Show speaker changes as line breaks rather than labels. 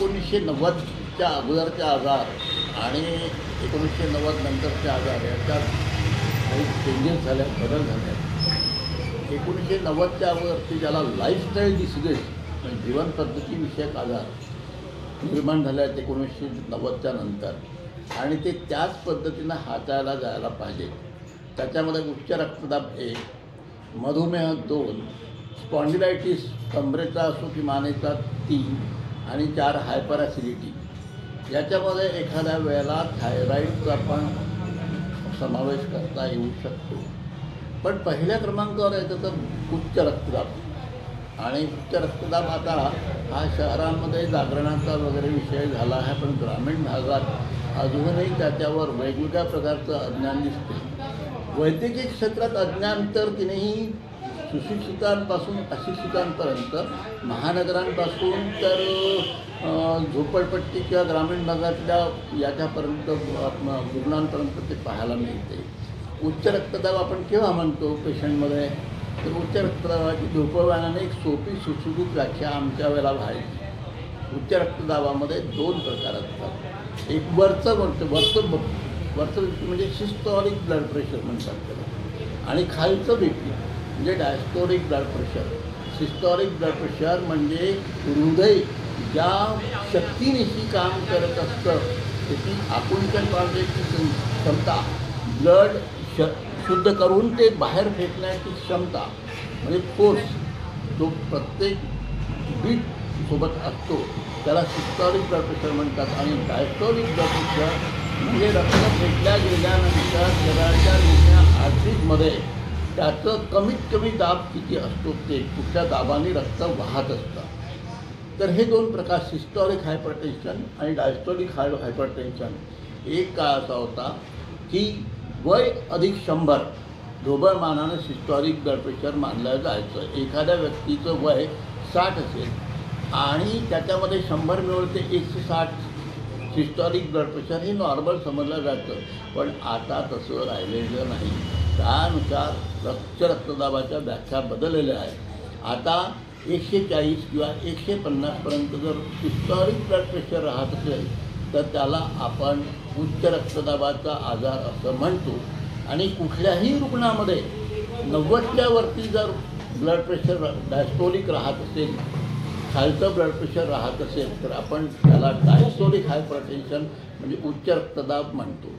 1990च्या अगोदरचे आजार आणि 1990 नंतरचे आजार याच्यात काही चेंजेस झाले, बदल झाले. 1990च्या अगोदरची ज्याला लाईफस्टाईल डिसिजेस म्हणजे जीवनपद्धतीविषयक आजार निर्माण झाले आहेत 1990च्या नंतर, आणि ते त्याच पद्धतीनं हाताळायला जायला पाहिजे. त्याच्यामध्ये उच्च रक्तदाब 1, मधुमेह 2, स्पॉन्डिलायटिस कमरेचा असो की मानेचा 3 आणि 4 हायपर ॲसिडिटी. याच्यामध्ये एखाद्या वेळेला थायरॉईडचा पण समावेश करता येऊ शकतो. पण पहिल्या क्रमांकावर येतं तर उच्च रक्तदाब. आणि उच्च रक्तदाब आता हा शहरांमध्ये जागरणाचा वगैरे विषय झाला आहे, पण ग्रामीण भागात अजूनही त्याच्यावर वेगवेगळ्या प्रकारचं अज्ञान दिसते. वैद्यकीय क्षेत्रात अज्ञान तर तिनेही सुशिक्षितांपासून अशिक्षितांपर्यंत, महानगरांपासून तर झोपडपट्टी किंवा ग्रामीण भागातल्या याच्यापर्यंत रुग्णांपर्यंत ते पाहायला मिळते. उच्च रक्तदाब आपण केव्हा म्हणतो पेशंटमध्ये, तर उच्च रक्तदाबाची झोपव्यानाने एक सोपी सुटसुटीत व्याख्या आमच्या वेळेला व्हायची. उच्च रक्तदाबामध्ये 2 प्रकार असतात. एक वरचं म्हणजे सिस्टॉलिक ब्लड प्रेशर म्हणतात त्याला, आणि खालचं BP म्हणजे diastolic blood pressure. Systolic blood pressure म्हणजे हृदय ज्या शक्तीनिशी काम करत असतं त्याची आकुंचन पावण्याची क्षमता, ब्लड शुद्ध करून ते बाहेर फेकण्याची क्षमता म्हणजे फोर्स जो प्रत्येक बीट सोबत असतो त्याला सिस्टॉलिक ब्लड प्रेशर म्हणतात. आणि डायस्टोलिक ब्लड प्रेशर म्हणजे रक्त फेकल्या गेल्यानंतर शरीराच्या निम्म्या आर्टरीजमध्ये त्याचं कमीत कमी दाब किती असतो ते कुठल्या दाबाने रक्त वाहत असतं. तर हे 2 प्रकार, सिस्टॉलिक हायपरटेन्शन आणि डायस्टोलिक हायपरटेन्शन. एक काळ असा होता की वय अधिक 100 ढोबळमानाने सिस्टॉलिक ब्लड प्रेशर मानलं जायचं. एखाद्या व्यक्तीचं वय 60 असेल आणि त्याच्यामध्ये 100 मिळवलं ते 160 सिस्टॉलिक ब्लड प्रेशर हे नॉर्मल समजलं जातं. पण आता तसं राहिलेलं नाही. त्यानुसार उच्च रक्तदाबाच्या व्याख्या बदललेल्या आहेत. आता 140 किंवा 150पर्यंत जर सिस्टॉलिक ब्लड प्रेशर राहत असेल तर त्याला आपण उच्च रक्तदाबाचा आजार असं म्हणतो. आणि कुठल्याही रुग्णामध्ये 90च्या वरती जर ब्लड प्रेशर डायस्टोलिक राहत असेल, खालचं ब्लड प्रेशर राहत असेल तर आपण त्याला डायस्टोलिक हायपरटेन्शन म्हणजे उच्च रक्तदाब म्हणतो.